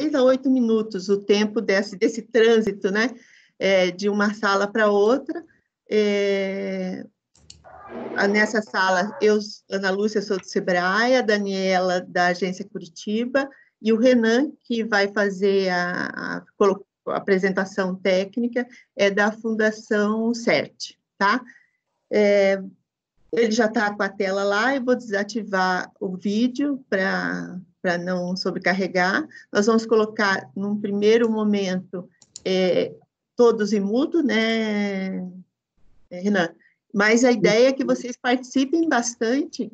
6 a 8 minutos o tempo desse trânsito, né? De uma sala para outra. Nessa sala, eu, Ana Lúcia, sou do Sebrae, a Daniela, da Agência Curitiba, e o Renan, que vai fazer a apresentação técnica, é da Fundação CERT, tá? Ele já está com a tela lá, eu vou desativar o vídeo para não sobrecarregar. Nós vamos colocar, num primeiro momento, todos em mudo, né, Renan? Mas a ideia é que vocês participem bastante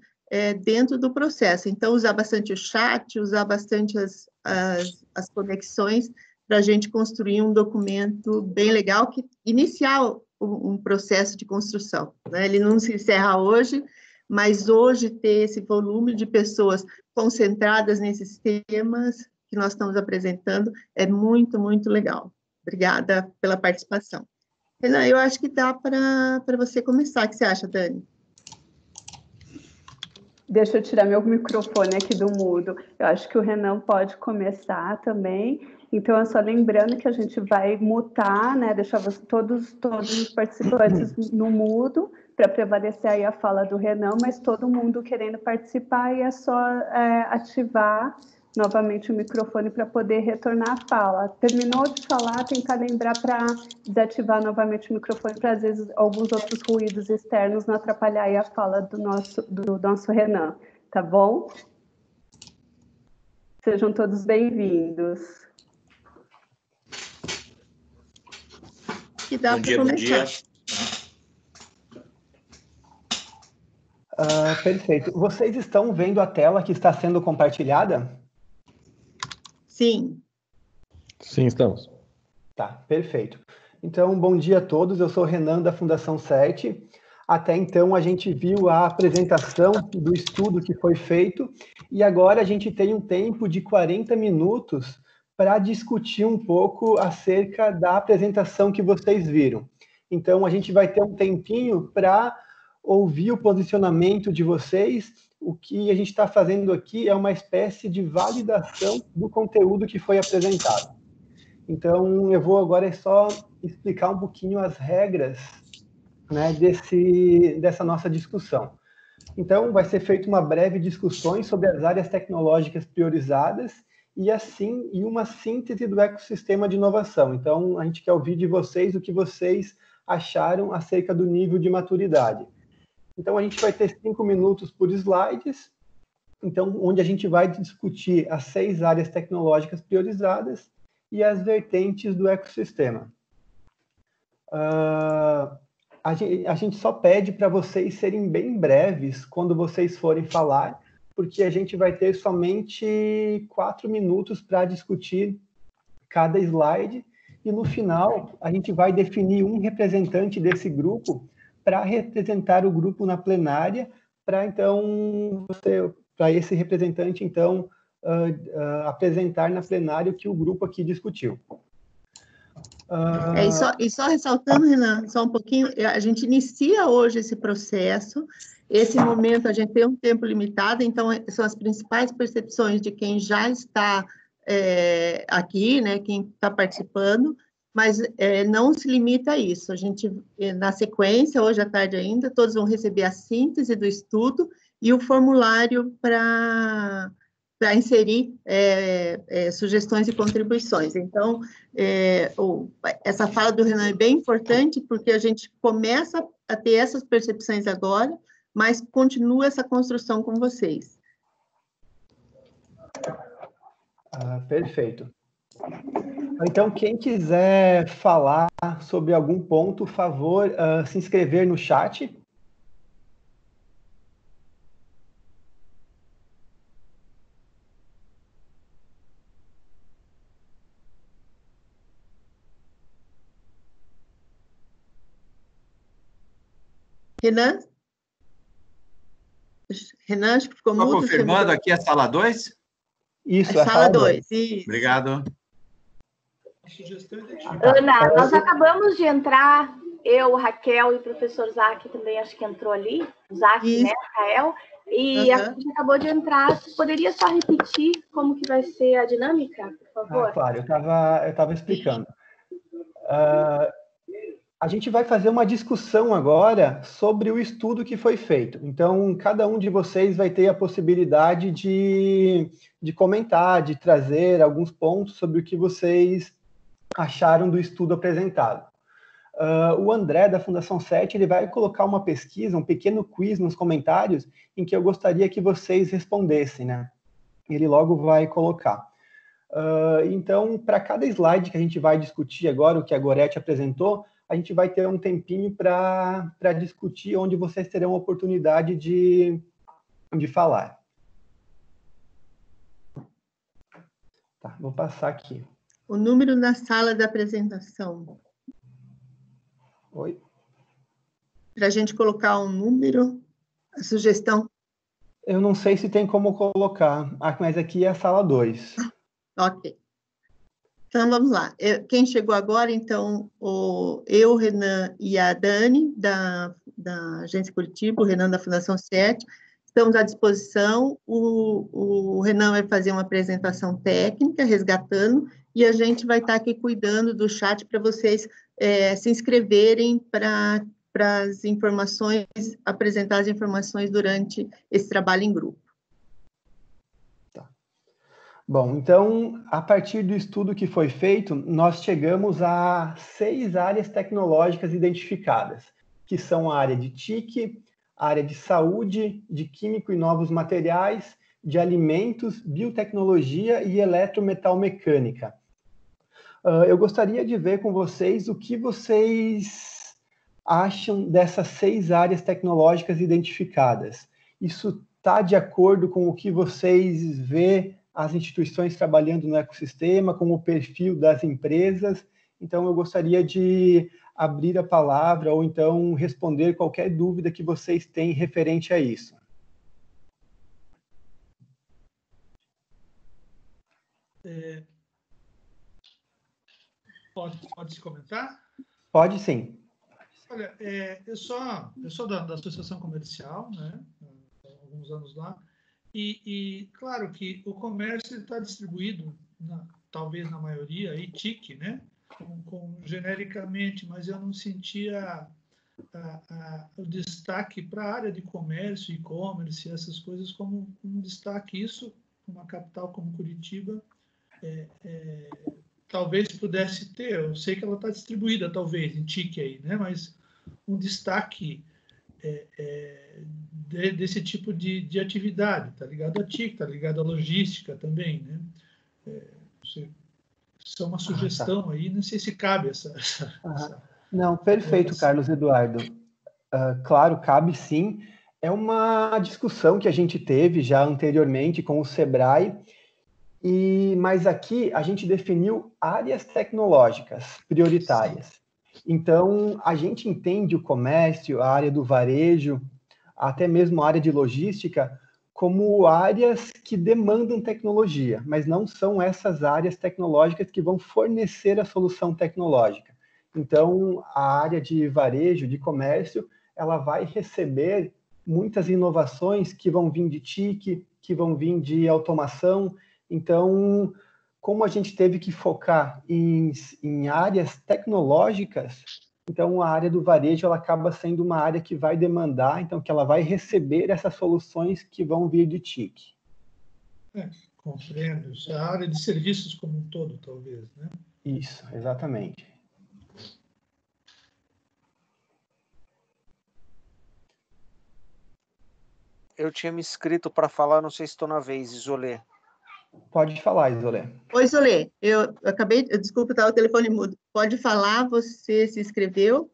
dentro do processo. Então, usar bastante o chat, usar bastante as conexões para a gente construir um documento bem legal, que iniciar um processo de construção, né? Ele não se encerra hoje, mas hoje ter esse volume de pessoas concentradas nesses temas que nós estamos apresentando é muito, muito legal. Obrigada pela participação. Renan, eu acho que dá para você começar. O que você acha, Dani? Deixa eu tirar meu microfone aqui do mudo. Eu acho que o Renan pode começar também. Então, é só lembrando que a gente vai mutar, né? Deixar todos os participantes no mudo, para prevalecer aí a fala do Renan, mas todo mundo querendo participar, e é só ativar novamente o microfone para poder retornar a fala. Terminou de falar, tentar lembrar para desativar novamente o microfone, para às vezes alguns outros ruídos externos não atrapalhar aí a fala do nosso Renan, tá bom? Sejam todos bem-vindos. Que dá para começar. Perfeito. Vocês estão vendo a tela que está sendo compartilhada? Sim. Sim, estamos. Tá, perfeito. Então, bom dia a todos. Eu sou o Renan, da Fundação CERT. Até então, a gente viu a apresentação do estudo que foi feito, e agora a gente tem um tempo de 40 minutos para discutir um pouco acerca da apresentação que vocês viram. Então, a gente vai ter um tempinho para ouvir o posicionamento de vocês. O que a gente está fazendo aqui é uma espécie de validação do conteúdo que foi apresentado. Então, eu vou agora só explicar um pouquinho as regras, né, dessa nossa discussão. Então, vai ser feita uma breve discussão sobre as áreas tecnológicas priorizadas e uma síntese do ecossistema de inovação. Então, a gente quer ouvir de vocês o que vocês acharam acerca do nível de maturidade. Então, a gente vai ter 5 minutos por slides, então, onde a gente vai discutir as 6 áreas tecnológicas priorizadas e as vertentes do ecossistema. A gente só pede para vocês serem bem breves quando vocês forem falar, porque a gente vai ter somente 4 minutos para discutir cada slide, e no final a gente vai definir um representante desse grupo para representar o grupo na plenária, para esse representante, então, apresentar na plenária o que o grupo aqui discutiu. E só ressaltando, Renan, só um pouquinho, a gente inicia hoje esse processo, esse momento a gente tem um tempo limitado, então são as principais percepções de quem já está aqui, né, quem está participando, mas não se limita a isso. A gente, na sequência, hoje à tarde ainda, todos vão receber a síntese do estudo e o formulário para inserir sugestões e contribuições. Então, essa fala do Renan é bem importante, porque a gente começa a ter essas percepções agora, mas continua essa construção com vocês. Perfeito. Então, quem quiser falar sobre algum ponto, por favor, se inscrever no chat. Renan? Renan, acho que ficou mudo. Estou confirmando aqui a sala 2? Isso, a sala 2. Obrigado. Ana, nós acabamos de entrar, eu, Raquel e o professor Zac também, acho que entrou ali, o Zac, né, Raquel? E a gente acabou de entrar. Você poderia só repetir como que vai ser a dinâmica, por favor? Claro, eu estava explicando. A gente vai fazer uma discussão agora sobre o estudo que foi feito. Então, cada um de vocês vai ter a possibilidade de comentar, de trazer alguns pontos sobre o que vocês acharam do estudo apresentado. O André, da Fundação 7, ele vai colocar uma pesquisa, um pequeno quiz nos comentários, em que eu gostaria que vocês respondessem, né? Ele logo vai colocar. Então, para cada slide que a gente vai discutir agora, o que a Gorete apresentou, a gente vai ter um tempinho para discutir, onde vocês terão a oportunidade de falar. Tá, vou passar aqui. O número na sala da apresentação. Oi? Para a gente colocar um número, a sugestão. Eu não sei se tem como colocar, mas aqui é a sala 2. Ok. Então, vamos lá. Quem chegou agora, então, eu, o Renan e a Dani, da Agência Curitiba, o Renan da Fundação 7, estamos à disposição. O Renan vai fazer uma apresentação técnica, resgatando, e a gente vai estar aqui cuidando do chat para vocês se inscreverem para as informações, apresentar as informações durante esse trabalho em grupo. Bom, então, a partir do estudo que foi feito, nós chegamos a 6 áreas tecnológicas identificadas, que são a área de TIC, a área de saúde, de químico e novos materiais, de alimentos, biotecnologia e eletrometalmecânica. Eu gostaria de ver com vocês o que vocês acham dessas 6 áreas tecnológicas identificadas. Isso está de acordo com o que vocês vê as instituições trabalhando no ecossistema, com o perfil das empresas? Então, eu gostaria de abrir a palavra ou então responder qualquer dúvida que vocês têm referente a isso. Pode se comentar? Pode sim. Olha, eu sou da Associação Comercial, né? Há alguns anos lá. E claro que o comércio está distribuído, talvez na maioria, aí, TIC, né? Genericamente, mas eu não sentia o destaque para a área de comércio, e-commerce, essas coisas como um destaque. Isso, numa capital como Curitiba, talvez pudesse ter. Eu sei que ela está distribuída, talvez, em TIC aí, né? Mas um destaque desse tipo de atividade, está ligado à TIC, está ligado à logística também, né? Isso é uma sugestão aí, não sei se cabe essa Não, perfeito, Carlos Eduardo. Claro, cabe sim. É uma discussão que a gente teve já anteriormente com o Sebrae, mas aqui a gente definiu áreas tecnológicas prioritárias. Sim. Então, a gente entende o comércio, a área do varejo, até mesmo a área de logística, como áreas que demandam tecnologia, mas não são essas áreas tecnológicas que vão fornecer a solução tecnológica. Então, a área de varejo, de comércio, ela vai receber muitas inovações que vão vir de TIC, que vão vir de automação. Então, como a gente teve que focar em áreas tecnológicas, então a área do varejo ela acaba sendo uma área que vai demandar, então que ela vai receber essas soluções que vão vir de TIC. Compreendo. A área de serviços como um todo, talvez, né? Isso, exatamente. Eu tinha me inscrito para falar, não sei se estou na vez, Isolê. Pode falar, Isolê. Oi, Isolê. Eu acabei... Desculpa, estava o telefone mudo. Pode falar, você se inscreveu.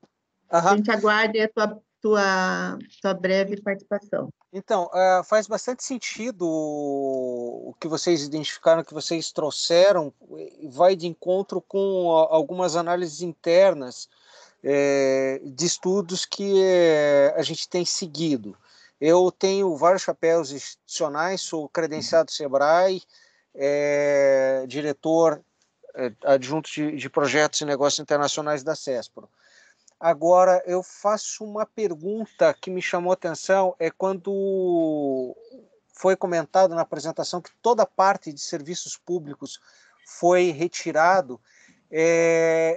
A gente aguarda a tua breve participação. Então, faz bastante sentido o que vocês identificaram, o que vocês trouxeram, vai de encontro com algumas análises internas de estudos que a gente tem seguido. Eu tenho vários chapéus institucionais, sou credenciado Sebrae, diretor adjunto de projetos e negócios internacionais da CESPRO. Agora, eu faço uma pergunta que me chamou a atenção, é quando foi comentado na apresentação que toda a parte de serviços públicos foi retirado,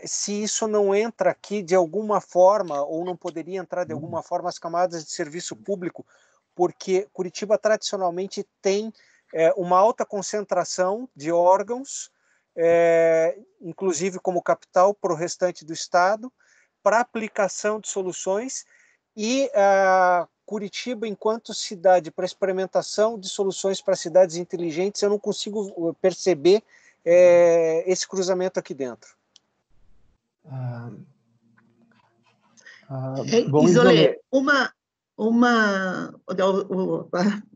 se isso não entra aqui de alguma forma, ou não poderia entrar de alguma forma as camadas de serviço público, porque Curitiba tradicionalmente tem uma alta concentração de órgãos, inclusive como capital para o restante do estado, para aplicação de soluções, e Curitiba, enquanto cidade para experimentação de soluções para cidades inteligentes, eu não consigo perceber esse cruzamento aqui dentro. Bom, Isolê,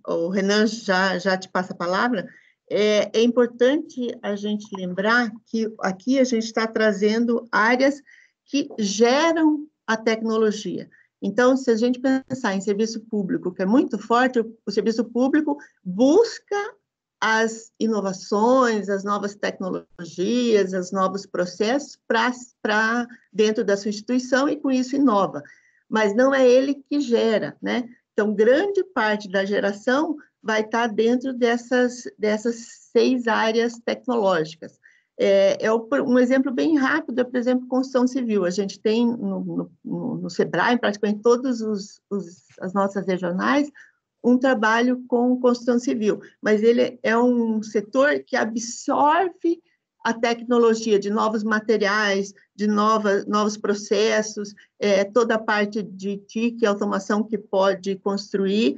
o Renan já te passa a palavra. É importante a gente lembrar que aqui a gente está trazendo áreas que geram a tecnologia. Então, se a gente pensar em serviço público, que é muito forte, o serviço público busca as inovações, as novas tecnologias, os novos processos para dentro da sua instituição, e com isso inova. Mas não é ele que gera, né? Então, grande parte da geração vai estar dentro dessas 6 áreas tecnológicas. Um exemplo bem rápido é, por exemplo, construção civil. A gente tem no SEBRAE, praticamente todas as nossas regionais, um trabalho com construção civil, mas ele é um setor que absorve a tecnologia de novos materiais, de novos processos, toda a parte de TIC, automação que pode construir,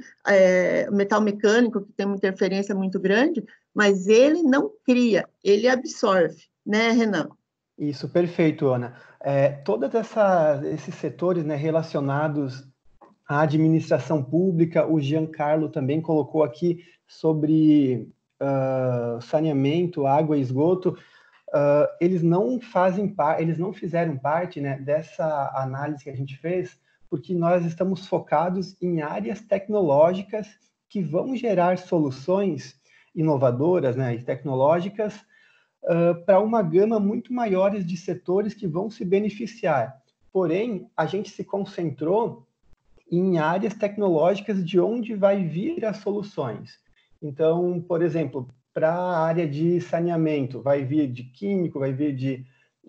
metal mecânico, que tem uma interferência muito grande, mas ele não cria, ele absorve, né, Renan? Isso, perfeito, Ana. Todos esses setores, né, relacionados à administração pública, o Giancarlo também colocou aqui sobre saneamento, água e esgoto, eles não fizeram parte, né, dessa análise que a gente fez, porque nós estamos focados em áreas tecnológicas que vão gerar soluções inovadoras, né, e tecnológicas para uma gama muito maiores de setores que vão se beneficiar. Porém, a gente se concentrou em áreas tecnológicas de onde vai vir as soluções. Então, por exemplo, para a área de saneamento, vai vir de químico, vai vir de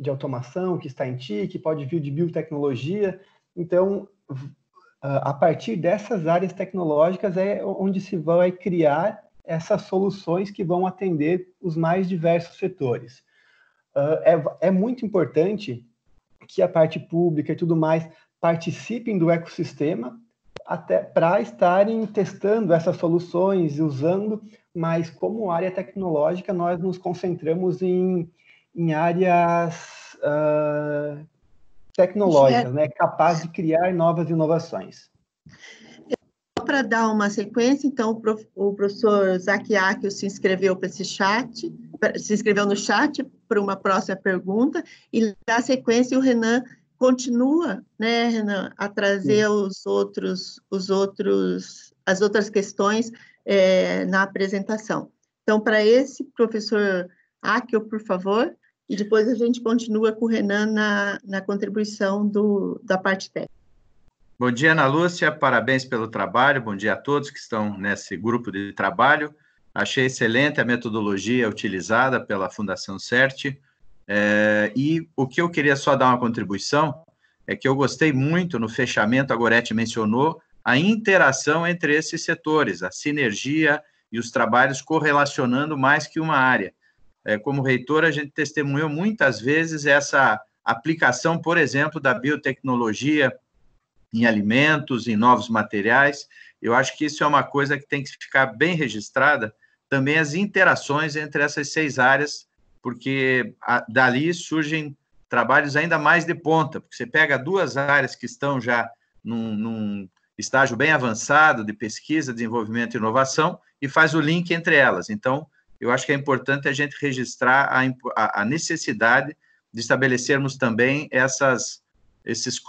automação, que está em TIC, pode vir de biotecnologia. Então, a partir dessas áreas tecnológicas é onde se vai criar essas soluções que vão atender os mais diversos setores. É muito importante que a parte pública e tudo mais participem do ecossistema até para estarem testando essas soluções e usando, mas como área tecnológica nós nos concentramos em áreas tecnológicas, né, capazes de criar novas inovações. Para dar uma sequência, então, o professor Zaquiáquio se inscreveu para esse chat, se inscreveu no chat para uma próxima pergunta, e na sequência o Renan continua, né, Renan, a trazer as outras questões na apresentação. Então, para esse, professor Áquio, por favor, e depois a gente continua com o Renan na contribuição da parte técnica. Bom dia, Ana Lúcia, parabéns pelo trabalho, bom dia a todos que estão nesse grupo de trabalho. Achei excelente a metodologia utilizada pela Fundação CERT, e o que eu queria só dar uma contribuição é que eu gostei muito, no fechamento, a Gorete mencionou, a interação entre esses setores, a sinergia e os trabalhos correlacionando mais que uma área. Como reitor, a gente testemunhou muitas vezes essa aplicação, por exemplo, da biotecnologia em alimentos, em novos materiais. Eu acho que isso é uma coisa que tem que ficar bem registrada, também as interações entre essas 6 áreas, porque dali surgem trabalhos ainda mais de ponta, porque você pega 2 áreas que estão já num estágio bem avançado de pesquisa, desenvolvimento e inovação, e faz o link entre elas. Então, eu acho que é importante a gente registrar a necessidade de estabelecermos também esses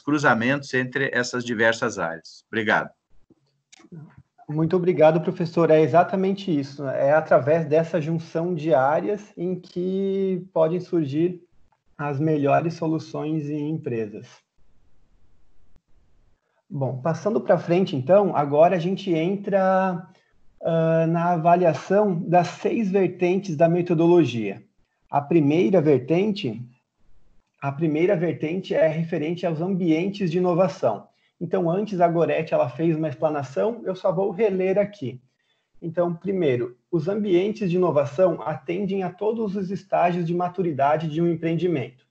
cruzamentos entre essas diversas áreas. Obrigado. Muito obrigado, professor. É exatamente isso. É através dessa junção de áreas em que podem surgir as melhores soluções em empresas. Bom, passando para frente, então, agora a gente entra na avaliação das 6 vertentes da metodologia. A primeira vertente é referente aos ambientes de inovação. Então, antes a Gorete ela fez uma explanação, eu só vou reler aqui. Então, primeiro, os ambientes de inovação atendem a todos os estágios de maturidade de um empreendimento.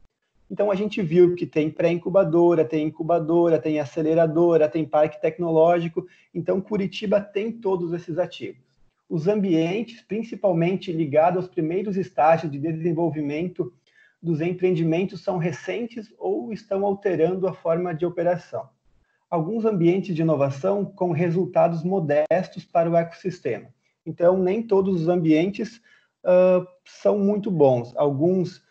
Então, a gente viu que tem pré-incubadora, tem aceleradora, tem parque tecnológico. Então, Curitiba tem todos esses ativos. Os ambientes, principalmente ligados aos primeiros estágios de desenvolvimento dos empreendimentos, são recentes ou estão alterando a forma de operação. Alguns ambientes de inovação com resultados modestos para o ecossistema. Então, nem todos os ambientes são muito bons. Alguns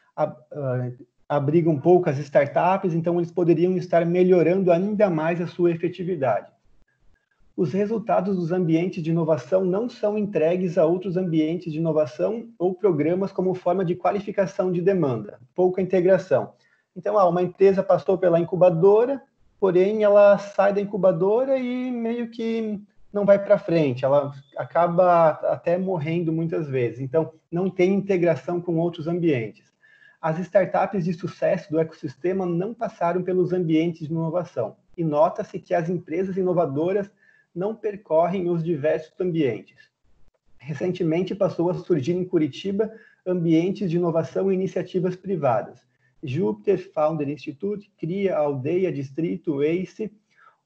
abrigam poucas startups, então eles poderiam estar melhorando ainda mais a sua efetividade. Os resultados dos ambientes de inovação não são entregues a outros ambientes de inovação ou programas como forma de qualificação de demanda, pouca integração. Então, uma empresa passou pela incubadora, porém ela sai da incubadora e meio que não vai para frente, ela acaba até morrendo muitas vezes. Então, não tem integração com outros ambientes. As startups de sucesso do ecossistema não passaram pelos ambientes de inovação. E nota-se que as empresas inovadoras não percorrem os diversos ambientes. Recentemente passou a surgir em Curitiba ambientes de inovação e iniciativas privadas. Júpiter, Founder Institute, CRIA, Aldeia, Distrito, ACE.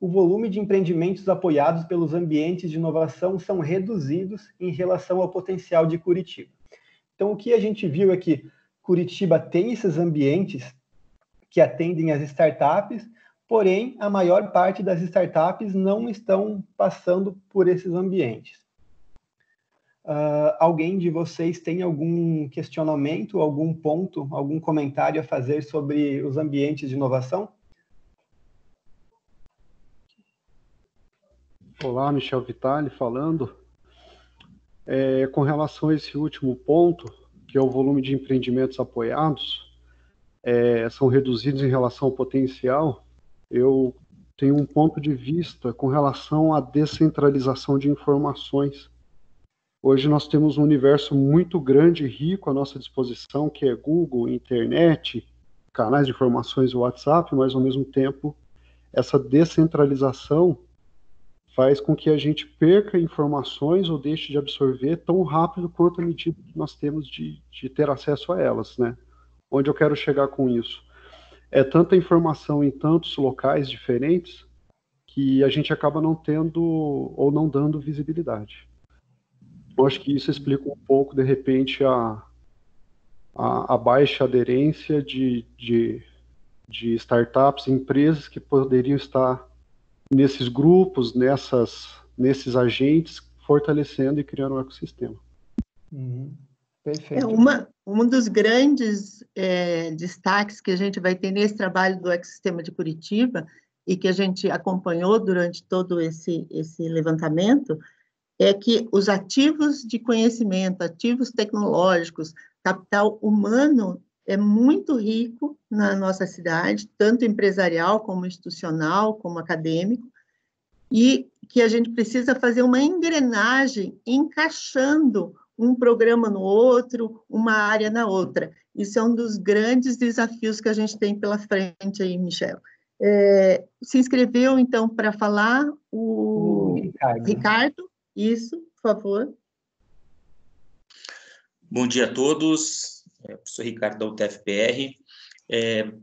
O volume de empreendimentos apoiados pelos ambientes de inovação são reduzidos em relação ao potencial de Curitiba. Então, o que a gente viu é que Curitiba tem esses ambientes que atendem às startups, porém, a maior parte das startups não estão passando por esses ambientes. Alguém de vocês tem algum questionamento, algum ponto, algum comentário a fazer sobre os ambientes de inovação? Olá, Michel Vitali falando. Com relação a esse último ponto, que é o volume de empreendimentos apoiados, são reduzidos em relação ao potencial, eu tenho um ponto de vista com relação à descentralização de informações. Hoje nós temos um universo muito grande e rico à nossa disposição, que é Google, internet, canais de informações, WhatsApp, mas ao mesmo tempo essa descentralização faz com que a gente perca informações ou deixe de absorver tão rápido quanto a medida que nós temos de ter acesso a elas, né? Onde eu quero chegar com isso? É tanta informação em tantos locais diferentes que a gente acaba não tendo ou não dando visibilidade. Eu acho que isso explica um pouco, de repente, a baixa aderência de startups, empresas que poderiam estar nesses grupos, nesses agentes, fortalecendo e criando um ecossistema. Perfeito. Um dos grandes destaques que a gente vai ter nesse trabalho do ecossistema de Curitiba e que a gente acompanhou durante todo esse levantamento é que os ativos de conhecimento, ativos tecnológicos, capital humano é muito rico na nossa cidade, tanto empresarial como institucional, como acadêmico, e que a gente precisa fazer uma engrenagem encaixando um programa no outro, uma área na outra. Isso é um dos grandes desafios que a gente tem pela frente aí, Michel. Se inscreveu, então, para falar o Ricardo. Isso, por favor. Bom dia a todos. Professor Ricardo da UTFPR.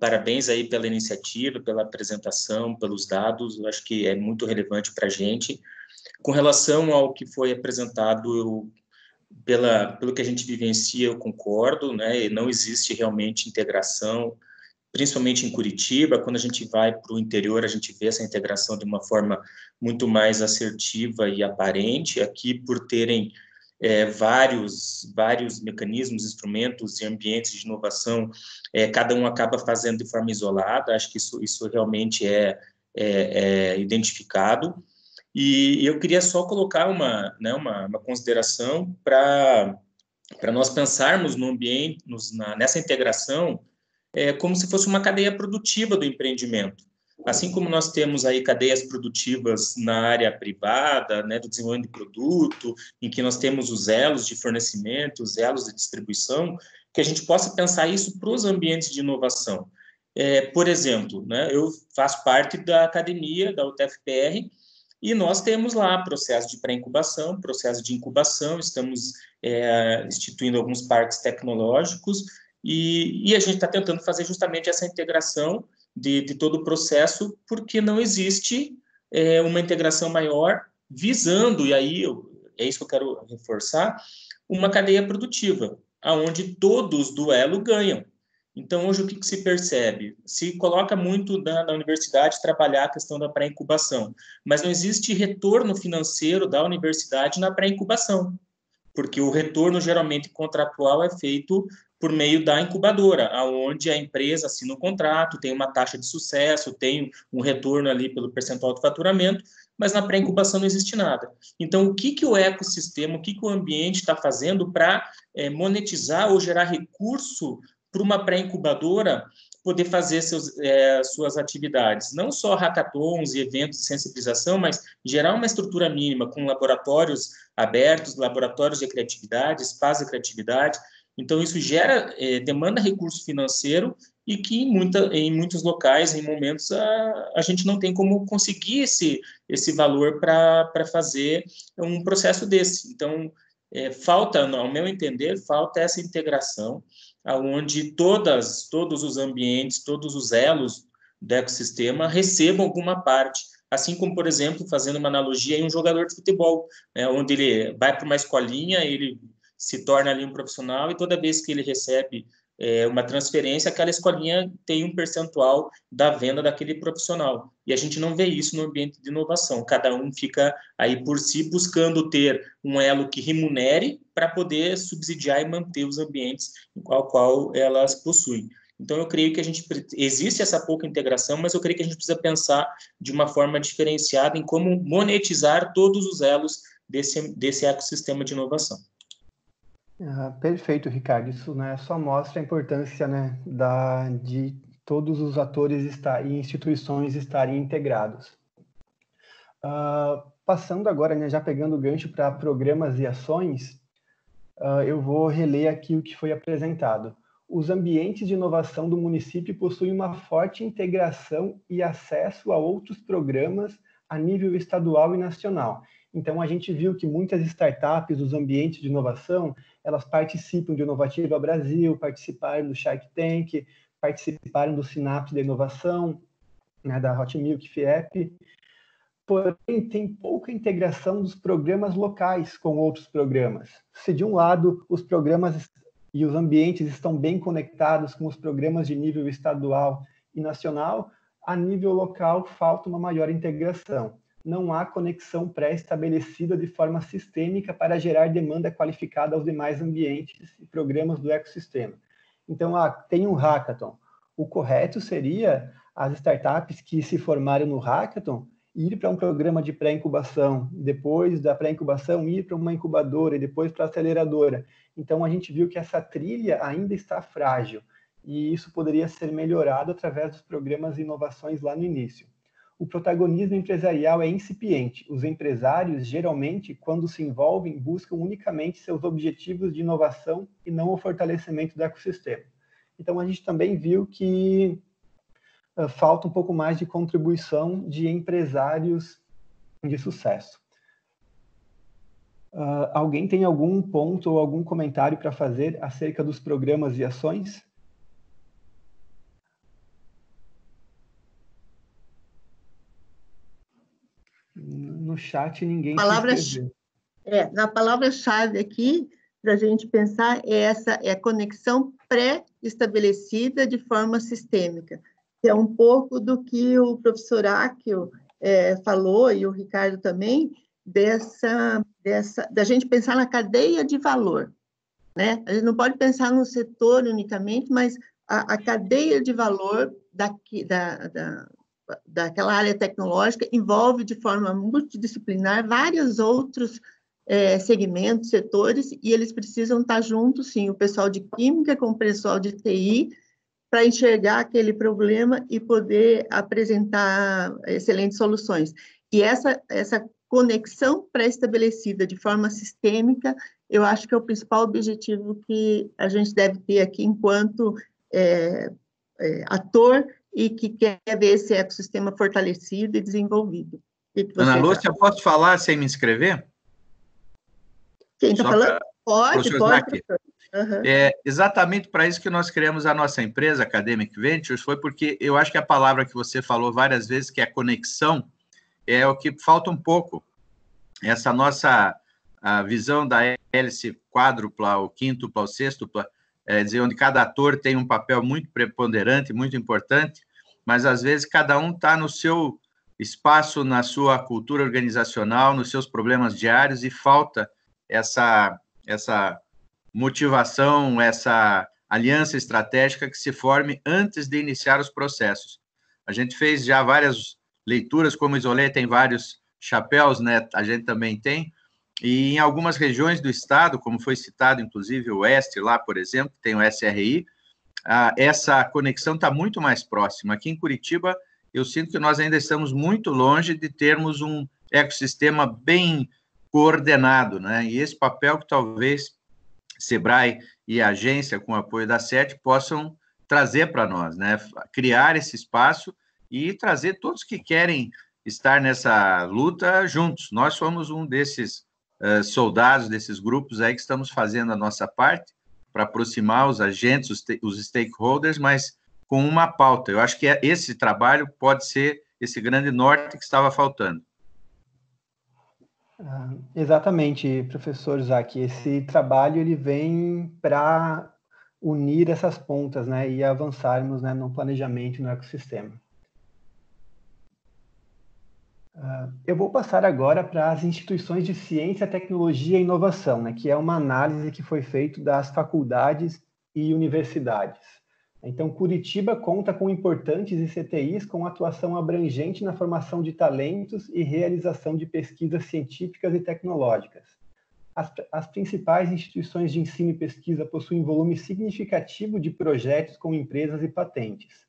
Parabéns aí pela iniciativa, pela apresentação, pelos dados. Eu acho que é muito relevante para a gente. Com relação ao que foi apresentado, pelo que a gente vivencia, eu concordo, né? Não existe realmente integração, principalmente em Curitiba. Quando a gente vai para o interior, a gente vê essa integração de uma forma muito mais assertiva e aparente. Aqui, por terem vários mecanismos, instrumentos e ambientes de inovação, cada um acaba fazendo de forma isolada. Acho que isso realmente é identificado. E eu queria só colocar uma consideração para nós pensarmos no ambiente, nessa integração, como se fosse uma cadeia produtiva do empreendimento. Assim como nós temos aí cadeias produtivas na área privada, né, do desenvolvimento de produto, em que nós temos os elos de fornecimento, os elos de distribuição, que a gente possa pensar isso para os ambientes de inovação. Por exemplo, né, eu faço parte da academia da UTFPR e nós temos lá processo de pré-incubação, processo de incubação, estamos instituindo alguns parques tecnológicos e a gente está tentando fazer justamente essa integração de todo o processo, porque não existe uma integração maior visando, e aí é isso que eu quero reforçar, uma cadeia produtiva, onde todos do elo ganham. Então, hoje, o que se percebe? Se coloca muito na universidade trabalhar a questão da pré-incubação, mas não existe retorno financeiro da universidade na pré-incubação, porque o retorno, geralmente, contratual é feito por meio da incubadora, onde a empresa assina o contrato, tem uma taxa de sucesso, tem um retorno ali pelo percentual de faturamento, mas na pré-incubação não existe nada. Então, o que o ecossistema, o que o ambiente está fazendo para monetizar ou gerar recurso para uma pré-incubadora poder fazer suas atividades? Não só hackathons e eventos de sensibilização, mas gerar uma estrutura mínima com laboratórios abertos, laboratórios de criatividade, espaços de criatividade. Então, isso gera, demanda recurso financeiro e que em muitos locais, em momentos, a gente não tem como conseguir esse valor para fazer um processo desse. Então, falta, ao meu entender, falta essa integração, onde todos os ambientes, todos os elos do ecossistema recebam alguma parte. Assim como, por exemplo, fazendo uma analogia, em um jogador de futebol, né, onde ele vai para uma escolinha, ele se torna ali um profissional e toda vez que ele recebe uma transferência, aquela escolinha tem um percentual da venda daquele profissional. E a gente não vê isso no ambiente de inovação. Cada um fica aí por si buscando ter um elo que remunere para poder subsidiar e manter os ambientes em qual elas possuem. Então, eu creio que existe essa pouca integração, mas eu creio que a gente precisa pensar de uma forma diferenciada em como monetizar todos os elos desse ecossistema de inovação. Perfeito, Ricardo. Isso, né, só mostra a importância, né, de todos os atores e instituições estarem integrados. Passando agora, né, já pegando o gancho para programas e ações, eu vou reler aqui o que foi apresentado. Os ambientes de inovação do município possuem uma forte integração e acesso a outros programas a nível estadual e nacional. Então, a gente viu que muitas startups dos ambientes de inovação, elas participam do Inovativa Brasil, participaram do Shark Tank, participaram do Sinapse da Inovação, né, da Hot Milk FIEP. Porém, tem pouca integração dos programas locais com outros programas. Se, de um lado, os programas e os ambientes estão bem conectados com os programas de nível estadual e nacional, a nível local falta uma maior integração. Não há conexão pré-estabelecida de forma sistêmica para gerar demanda qualificada aos demais ambientes e programas do ecossistema. Então, tem um hackathon. O correto seria as startups que se formarem no hackathon ir para um programa de pré-incubação, depois da pré-incubação ir para uma incubadora e depois para a aceleradora. Então, a gente viu que essa trilha ainda está frágil e isso poderia ser melhorado através dos programas de inovações lá no início. O protagonismo empresarial é incipiente. Os empresários, geralmente, quando se envolvem, buscam unicamente seus objetivos de inovação e não o fortalecimento do ecossistema. Então, a gente também viu que falta um pouco mais de contribuição de empresários de sucesso. Alguém tem algum ponto ou algum comentário para fazer acerca dos programas e ações? No chat ninguém se inscreveu. Na palavra-chave aqui, para a gente pensar, é a conexão pré-estabelecida de forma sistêmica. É um pouco do que o professor Akio falou, e o Ricardo também, da gente pensar na cadeia de valor, né? A gente não pode pensar no setor unicamente, mas a cadeia de valor daquela área tecnológica envolve de forma multidisciplinar vários outros segmentos, setores, e eles precisam estar juntos, sim, o pessoal de química com o pessoal de TI, para enxergar aquele problema e poder apresentar excelentes soluções. E essa conexão pré-estabelecida de forma sistêmica, eu acho que é o principal objetivo que a gente deve ter aqui enquanto ator e que quer ver esse ecossistema fortalecido e desenvolvido. Ana Lúcia, posso falar sem me inscrever? Quem está falando? Pode. Uhum. É exatamente para isso que nós criamos a nossa empresa, Academic Ventures, foi porque eu acho que a palavra que você falou várias vezes, que é conexão, é o que falta um pouco. Essa nossa a visão da hélice quádrupla, ou quíntupla, ou sextupla, dizer, onde cada ator tem um papel muito preponderante, muito importante, mas às vezes cada um está no seu espaço, na sua cultura organizacional, nos seus problemas diários, e falta essa motivação, essa aliança estratégica que se forme antes de iniciar os processos. A gente fez já várias leituras, como o Isolé tem vários chapéus, né? A gente também tem, e em algumas regiões do estado, como foi citado, inclusive o Oeste, lá, por exemplo, tem o SRI, essa conexão está muito mais próxima. Aqui em Curitiba, eu sinto que nós ainda estamos muito longe de termos um ecossistema bem coordenado, né? E esse papel que talvez Sebrae e a agência, com o apoio da CET, possam trazer para nós, né? Criar esse espaço e trazer todos que querem estar nessa luta juntos. Nós somos um desses soldados, desses grupos aí que estamos fazendo a nossa parte para aproximar os agentes, os stakeholders, mas com uma pauta. Eu acho que esse trabalho pode ser esse grande norte que estava faltando. Exatamente, professor Isaac. Esse trabalho ele vem para unir essas pontas, né, e avançarmos, né, no planejamento no ecossistema. Eu vou passar agora para as instituições de ciência, tecnologia e inovação, né, que é uma análise que foi feita das faculdades e universidades. Então, Curitiba conta com importantes ICTIs com atuação abrangente na formação de talentos e realização de pesquisas científicas e tecnológicas. As principais instituições de ensino e pesquisa possuem volume significativo de projetos com empresas e patentes.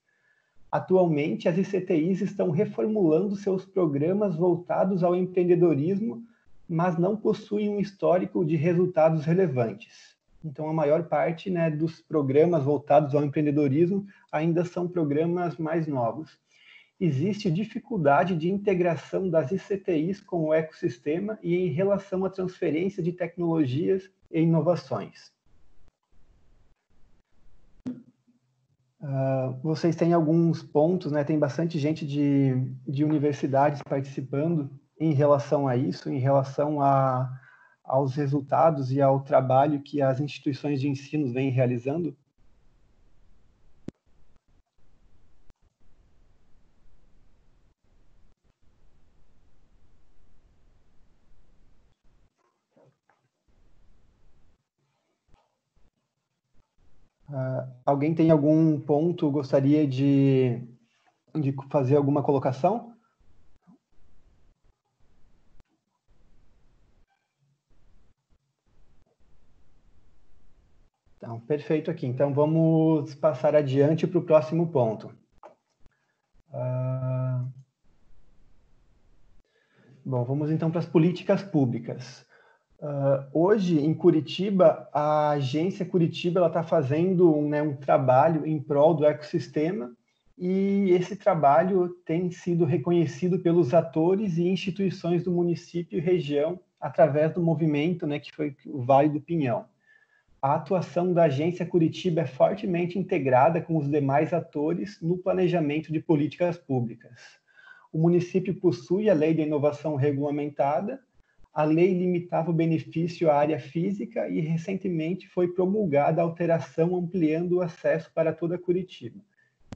Atualmente, as ICTIs estão reformulando seus programas voltados ao empreendedorismo, mas não possuem um histórico de resultados relevantes. Então, a maior parte, né, dos programas voltados ao empreendedorismo ainda são programas mais novos. Existe dificuldade de integração das ICTIs com o ecossistema e em relação à transferência de tecnologias e inovações. Vocês têm alguns pontos, né? Tem bastante gente de universidades participando em relação a isso, em relação aos resultados e ao trabalho que as instituições de ensino vêm realizando? Alguém tem algum ponto, gostaria de fazer alguma colocação? Então, perfeito aqui. Então, vamos passar adiante para o próximo ponto. Bom, vamos então para as políticas públicas. Hoje, em Curitiba, a agência Curitiba está fazendo um trabalho em prol do ecossistema, e esse trabalho tem sido reconhecido pelos atores e instituições do município e região através do movimento, né, que foi o Vale do Pinhão. A atuação da agência Curitiba é fortemente integrada com os demais atores no planejamento de políticas públicas. O município possui a Lei da Inovação Regulamentada. A lei limitava o benefício à área física e, recentemente, foi promulgada a alteração ampliando o acesso para toda Curitiba.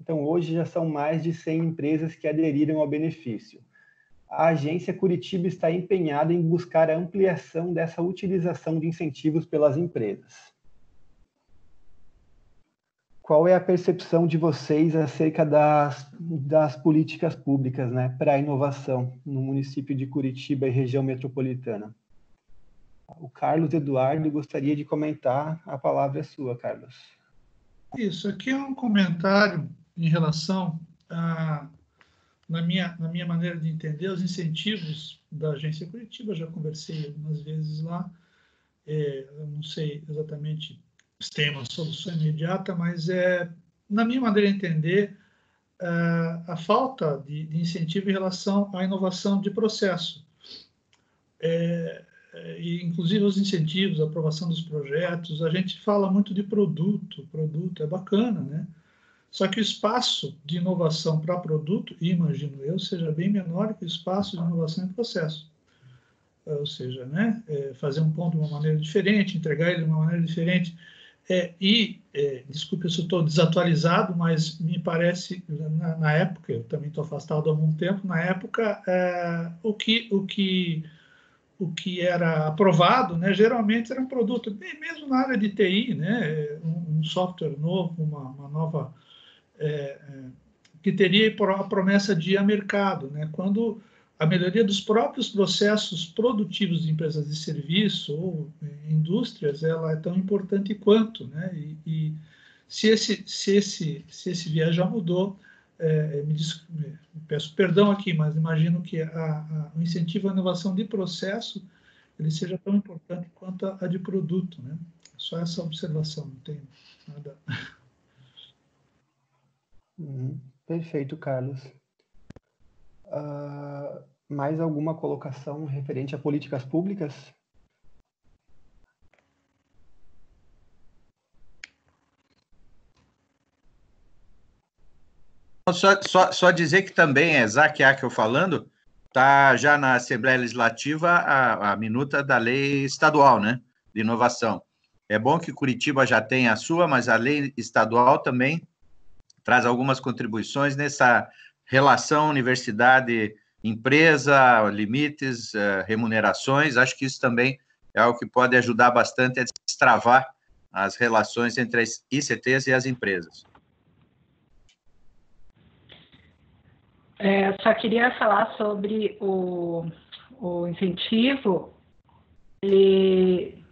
Então, hoje já são mais de 100 empresas que aderiram ao benefício. A agência Curitiba está empenhada em buscar a ampliação dessa utilização de incentivos pelas empresas. Qual é a percepção de vocês acerca das políticas públicas, né, para a inovação no município de Curitiba e região metropolitana? O Carlos Eduardo gostaria de comentar. A palavra é sua, Carlos. Isso aqui é um comentário em relação na minha maneira de entender, os incentivos da Agência Curitiba. Já conversei algumas vezes lá. Eu não sei exatamente se tem uma solução imediata, mas na minha maneira de entender, a falta de incentivo em relação à inovação de processo. E, inclusive, os incentivos, a aprovação dos projetos, a gente fala muito de produto é bacana, né? Só que o espaço de inovação para produto, imagino eu, seja bem menor que o espaço de inovação em processo. Ou seja, né, fazer um ponto de uma maneira diferente, entregar ele de uma maneira diferente. Desculpe se eu estou desatualizado, mas me parece, na época, eu também estou afastado há algum tempo, na época, o que era aprovado, né, geralmente era um produto, mesmo na área de TI, né, um software novo, uma nova, que teria a promessa de ir a mercado, né, quando a melhoria dos próprios processos produtivos de empresas de serviço ou indústrias, ela é tão importante quanto, né, e se esse viés já mudou, peço perdão aqui, mas imagino que o incentivo à inovação de processo ele seja tão importante quanto a de produto, né? Só essa observação, não tem nada. Perfeito, Carlos. Mais alguma colocação referente a políticas públicas? Só dizer que também Zac Akel falando, está já na Assembleia Legislativa a minuta da lei estadual, né, de inovação. É bom que Curitiba já tenha a sua, mas a lei estadual também traz algumas contribuições nessa relação universidade-empresa, limites, remunerações. Acho que isso também é algo que pode ajudar bastante a destravar as relações entre as ICTs e as empresas. Só queria falar sobre o incentivo. Ele,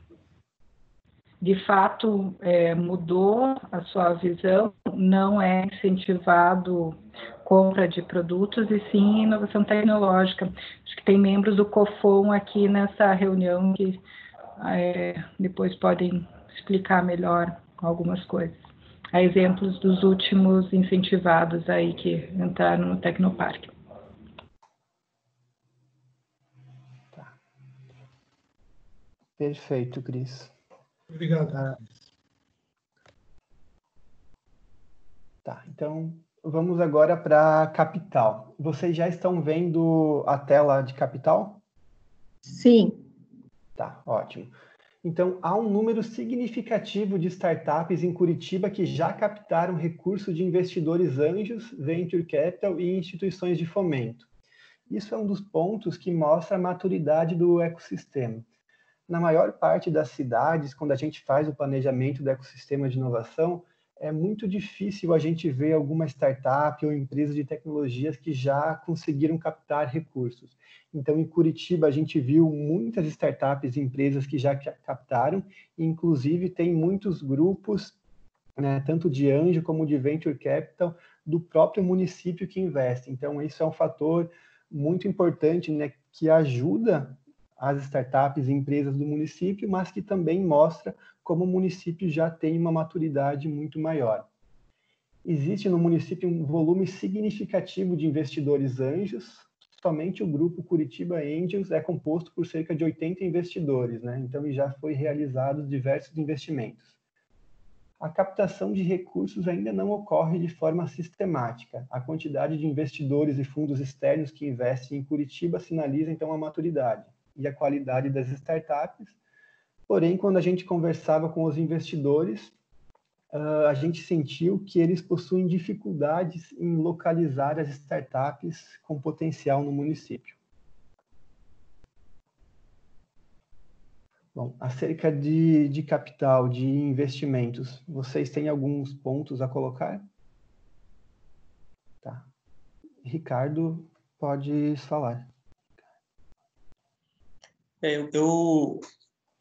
de fato, mudou a sua visão, não é incentivado compra de produtos, e sim inovação tecnológica. Acho que tem membros do COFON aqui nessa reunião que depois podem explicar melhor algumas coisas. Há exemplos dos últimos incentivados aí que entraram no Tecnoparque. Tá. Perfeito, Cris. Obrigado. Tá, então vamos agora para Capital. Vocês já estão vendo a tela de Capital? Sim. Tá, ótimo. Então, há um número significativo de startups em Curitiba que já captaram recursos de investidores anjos, venture capital e instituições de fomento. Isso é um dos pontos que mostra a maturidade do ecossistema. Na maior parte das cidades, quando a gente faz o planejamento do ecossistema de inovação, é muito difícil a gente ver alguma startup ou empresa de tecnologias que já conseguiram captar recursos. Então, em Curitiba, a gente viu muitas startups e empresas que já captaram, e inclusive tem muitos grupos, né, tanto de anjo como de venture capital, do próprio município que investe. Então, isso é um fator muito importante, né, que ajuda as startups e empresas do município, mas que também mostra como o município já tem uma maturidade muito maior. Existe no município um volume significativo de investidores anjos. Somente o grupo Curitiba Angels é composto por cerca de 80 investidores, né? Então, já foi realizados diversos investimentos. A captação de recursos ainda não ocorre de forma sistemática. A quantidade de investidores e fundos externos que investem em Curitiba sinaliza, então, a maturidade e a qualidade das startups. Porém, quando a gente conversava com os investidores, a gente sentiu que eles possuem dificuldades em localizar as startups com potencial no município. Bom, acerca de capital, de investimentos, vocês têm alguns pontos a colocar? Tá. Ricardo, pode falar. Eu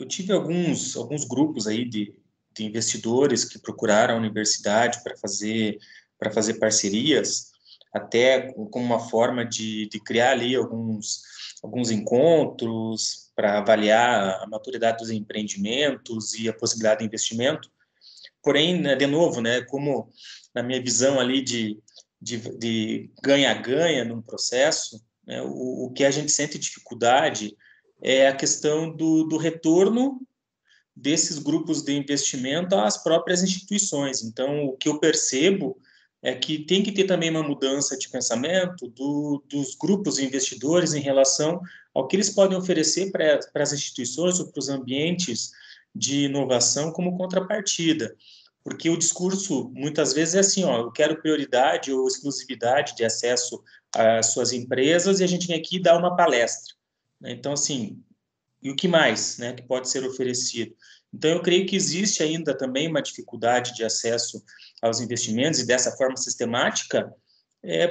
tive alguns grupos aí de de investidores que procuraram a universidade para fazer parcerias, até como uma forma de criar ali alguns encontros para avaliar a maturidade dos empreendimentos e a possibilidade de investimento. Porém, né, de novo, né, como na minha visão ali de ganha-ganha num processo, né, o que a gente sente dificuldade é a questão do retorno desses grupos de investimento às próprias instituições. Então, o que eu percebo é que tem que ter também uma mudança de pensamento dos grupos de investidores em relação ao que eles podem oferecer para as instituições ou para os ambientes de inovação como contrapartida. Porque o discurso, muitas vezes, é assim, ó, eu quero prioridade ou exclusividade de acesso às suas empresas e a gente vem aqui dar uma palestra. Então, assim, e o que mais, né, que pode ser oferecido? Então, eu creio que existe ainda também uma dificuldade de acesso aos investimentos e dessa forma sistemática,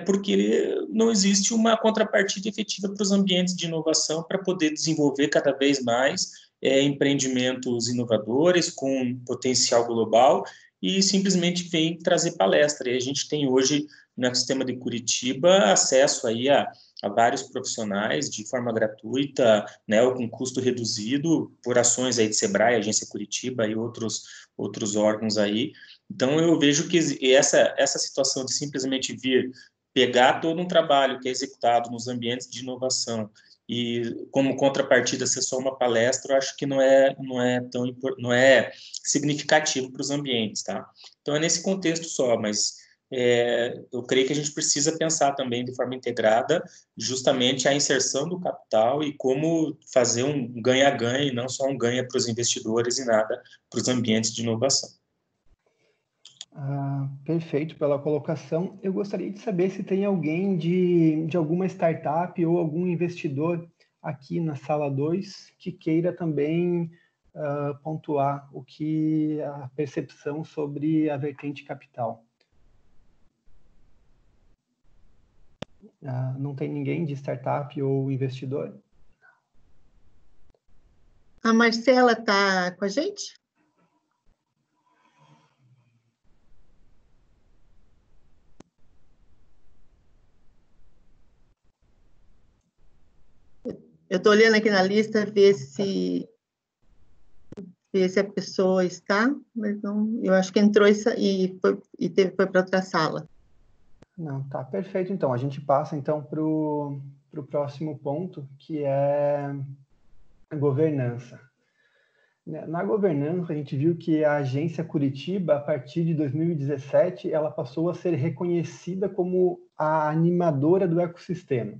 porque não existe uma contrapartida efetiva para os ambientes de inovação para poder desenvolver cada vez mais empreendimentos inovadores com potencial global e simplesmente vem trazer palestra. E a gente tem hoje, no ecossistema de Curitiba, acesso aí a vários profissionais de forma gratuita, né, ou com custo reduzido, por ações aí de Sebrae, Agência Curitiba e outros órgãos aí. Então, eu vejo que essa situação de simplesmente vir pegar todo um trabalho que é executado nos ambientes de inovação e, como contrapartida, ser só uma palestra, eu acho que não é significativo para os ambientes, tá? Então, é nesse contexto só, mas eu creio que a gente precisa pensar também de forma integrada justamente a inserção do capital e como fazer um ganha-ganha e não só um ganha para os investidores e nada para os ambientes de inovação. Perfeito pela colocação. Eu gostaria de saber se tem alguém de alguma startup ou algum investidor aqui na sala 2 que queira também pontuar a percepção sobre a vertente capital. Não tem ninguém de startup ou investidor? A Marcela está com a gente? Eu estou olhando aqui na lista, ver se a pessoa está, mas não, eu acho que entrou e foi para outra sala. Não, tá perfeito. Então, a gente passa então para o próximo ponto, que é a governança. Na governança, a gente viu que a Agência Curitiba, a partir de 2017, ela passou a ser reconhecida como a animadora do ecossistema.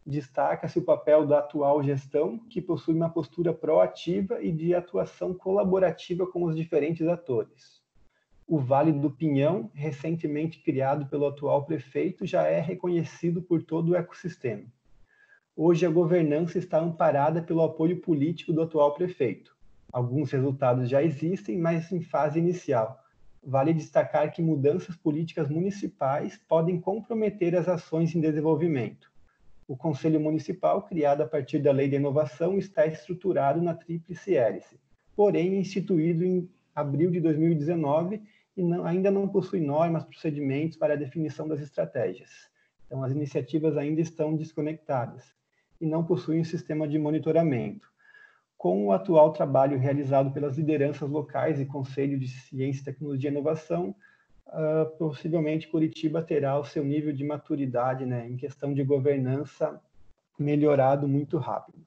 Destaca-se o papel da atual gestão, que possui uma postura proativa e de atuação colaborativa com os diferentes atores. O Vale do Pinhão, recentemente criado pelo atual prefeito, já é reconhecido por todo o ecossistema. Hoje, a governança está amparada pelo apoio político do atual prefeito. Alguns resultados já existem, mas em fase inicial. Vale destacar que mudanças políticas municipais podem comprometer as ações em desenvolvimento. O Conselho Municipal, criado a partir da Lei de Inovação, está estruturado na tríplice hélice, porém instituído em abril de 2019 e ainda não possui normas, procedimentos para a definição das estratégias. Então, as iniciativas ainda estão desconectadas e não possuem um sistema de monitoramento. Com o atual trabalho realizado pelas lideranças locais e Conselho de Ciência, Tecnologia e Inovação, possivelmente Curitiba terá o seu nível de maturidade, né, em questão de governança melhorado muito rápido.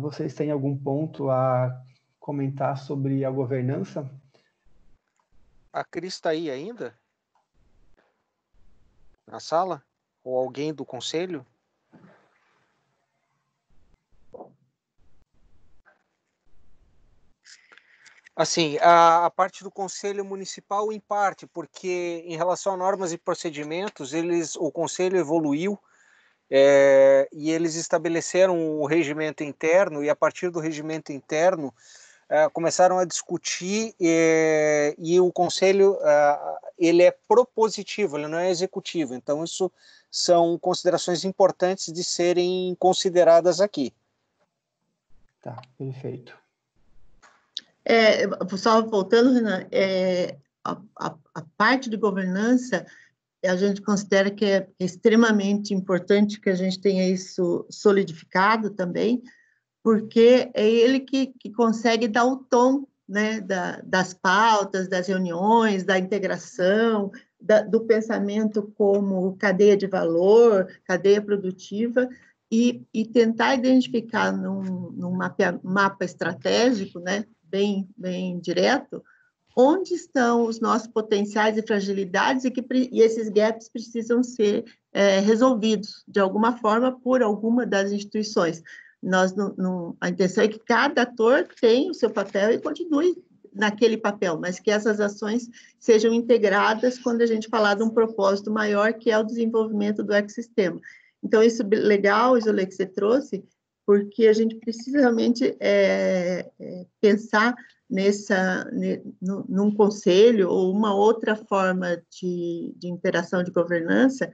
Vocês têm algum ponto a comentar sobre a governança? A Cris está aí ainda? Na sala? Ou alguém do conselho? Assim, a parte do Conselho Municipal, em parte, porque em relação a normas e procedimentos, o Conselho evoluiu e eles estabeleceram o regimento interno, e a partir do regimento interno começaram a discutir, e o Conselho ele é propositivo, ele não é executivo, então isso são considerações importantes de serem consideradas aqui. Tá, perfeito. Só voltando, Renan, a parte de governança, a gente considera que é extremamente importante que a gente tenha isso solidificado também, porque é ele que consegue dar o tom, né, das pautas, das reuniões, da integração, do pensamento como cadeia de valor, cadeia produtiva, e tentar identificar num mapa estratégico, né, bem direto, onde estão os nossos potenciais e fragilidades e esses gaps precisam ser resolvidos, de alguma forma, por alguma das instituições. A intenção é que cada ator tenha o seu papel e continue naquele papel, mas que essas ações sejam integradas quando a gente falar de um propósito maior, que é o desenvolvimento do ecossistema. Então, isso é legal, Isolê, que você porque a gente precisa realmente pensar num conselho ou uma outra forma de interação de governança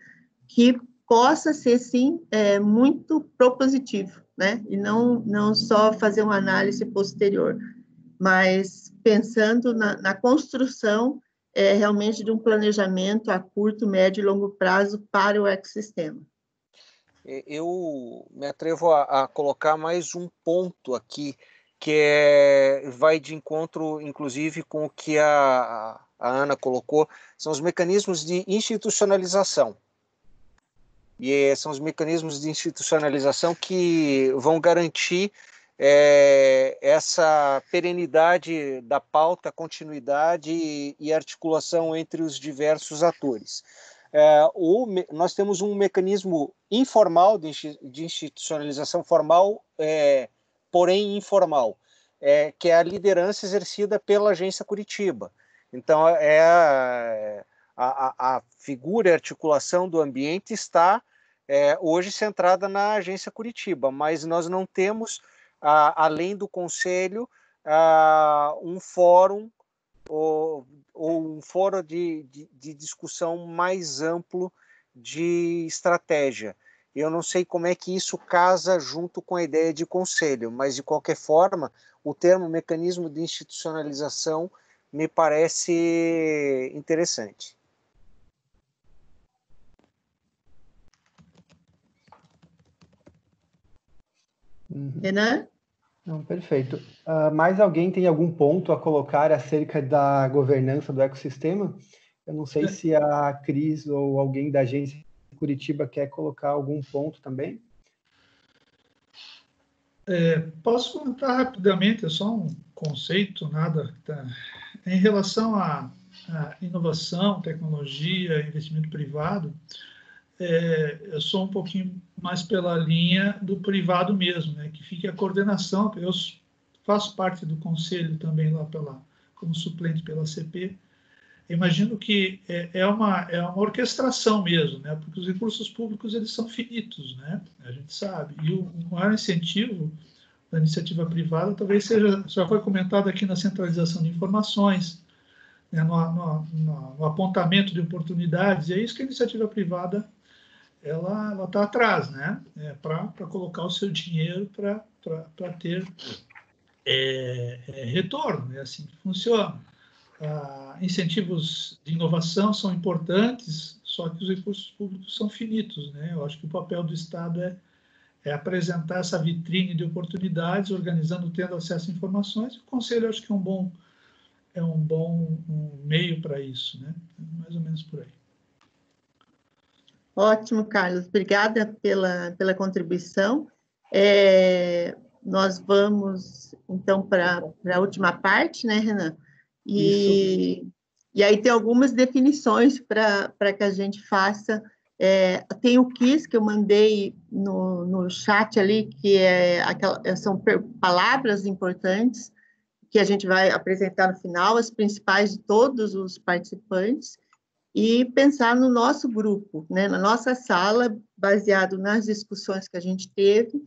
que possa ser, sim, muito propositivo, né? E não só fazer uma análise posterior, mas pensando na construção realmente de um planejamento a curto, médio e longo prazo para o ecossistema. Eu me atrevo a colocar mais um ponto aqui, que vai de encontro, inclusive, com o que a Ana colocou, são os mecanismos de institucionalização. E são os mecanismos de institucionalização que vão garantir essa perenidade da pauta, continuidade e articulação entre os diversos atores. Nós temos um mecanismo informal de institucionalização formal, porém informal, que é a liderança exercida pela Agência Curitiba. Então, a figura e articulação do ambiente está hoje centrada na Agência Curitiba, mas nós não temos, além do Conselho, um fórum ou um fórum de discussão mais amplo de estratégia. Eu não sei como é que isso casa junto com a ideia de conselho, mas, de qualquer forma, o termo mecanismo de institucionalização me parece interessante. Renan? Não, perfeito. Mais alguém tem algum ponto a colocar acerca da governança do ecossistema? Eu não sei se a Cris ou alguém da agência de Curitiba quer colocar algum ponto também. Posso comentar rapidamente, é só um conceito, nada. Em relação à inovação, tecnologia, investimento privado, eu sou um pouquinho mais pela linha do privado mesmo, né, que fique a coordenação. Eu faço parte do conselho também lá como suplente pela CP. Imagino que é uma orquestração mesmo, né, porque os recursos públicos eles são finitos, né, a gente sabe. E o maior incentivo da iniciativa privada talvez seja, já foi comentado aqui, na centralização de informações, né, no apontamento de oportunidades, e é isso que a iniciativa privada ela está atrás, né? Para colocar o seu dinheiro para ter retorno, é assim que funciona. Incentivos de inovação são importantes, só que os recursos públicos são finitos, né? Eu acho que o papel do Estado é apresentar essa vitrine de oportunidades, organizando, tendo acesso a informações. O Conselho, eu acho que é um bom meio para isso, né? Mais ou menos por aí. Ótimo, Carlos. Obrigada pela contribuição. Nós vamos, então, para a última parte, né, Renan? E aí tem algumas definições para que a gente faça. Tem o KISS, que eu mandei no chat ali, que são palavras importantes que a gente vai apresentar no final, as principais de todos os participantes, e pensar no nosso grupo, né, na nossa sala, baseado nas discussões que a gente teve,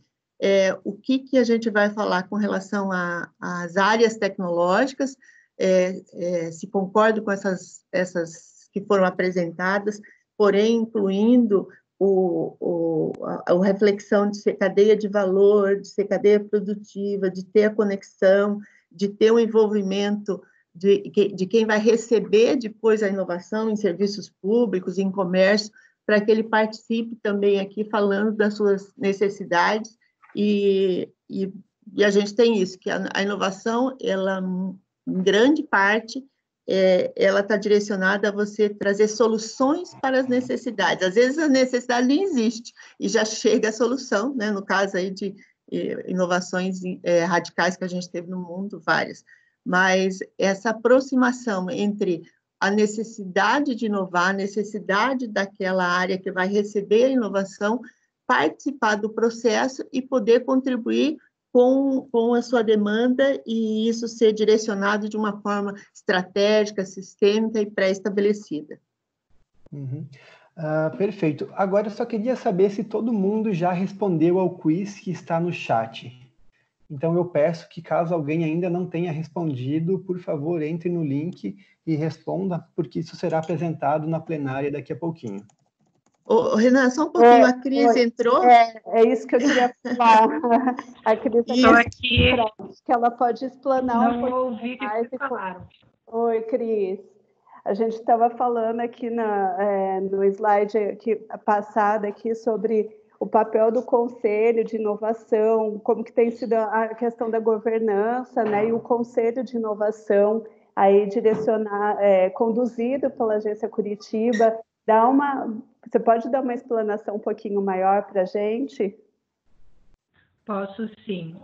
o que a gente vai falar com relação às áreas tecnológicas, se concordo com essas que foram apresentadas, porém incluindo a reflexão de ser cadeia de valor, de ser cadeia produtiva, de ter a conexão, de ter um envolvimento de quem vai receber depois a inovação em serviços públicos, em comércio, para que ele participe também aqui falando das suas necessidades, e a gente tem isso, que a inovação, ela, em grande parte, ela está direcionada a você trazer soluções para as necessidades. Às vezes a necessidade nem existe, e já chega a solução, né? No caso aí de inovações radicais que a gente teve no mundo, várias. Mas essa aproximação entre a necessidade de inovar, a necessidade daquela área que vai receber a inovação, participar do processo e poder contribuir com a sua demanda, e isso ser direcionado de uma forma estratégica, sistêmica e pré-estabelecida. Perfeito. Agora eu só queria saber se todo mundo já respondeu ao quiz que está no chat. Então eu peço que, caso alguém ainda não tenha respondido, por favor, entre no link e responda, porque isso será apresentado na plenária daqui a pouquinho. Renan, só um pouquinho, a Cris entrou? É isso que eu queria falar. A Cris estou aqui, que ela pode explanar um pouco mais. Que vocês falaram. Oi, Cris. A gente estava falando aqui no slide passado aqui sobre o papel do Conselho de Inovação, como que tem sido a questão da governança, né, e o Conselho de Inovação aí conduzido pela Agência Curitiba. Você pode dar uma explanação um pouquinho maior para a gente? Posso, sim.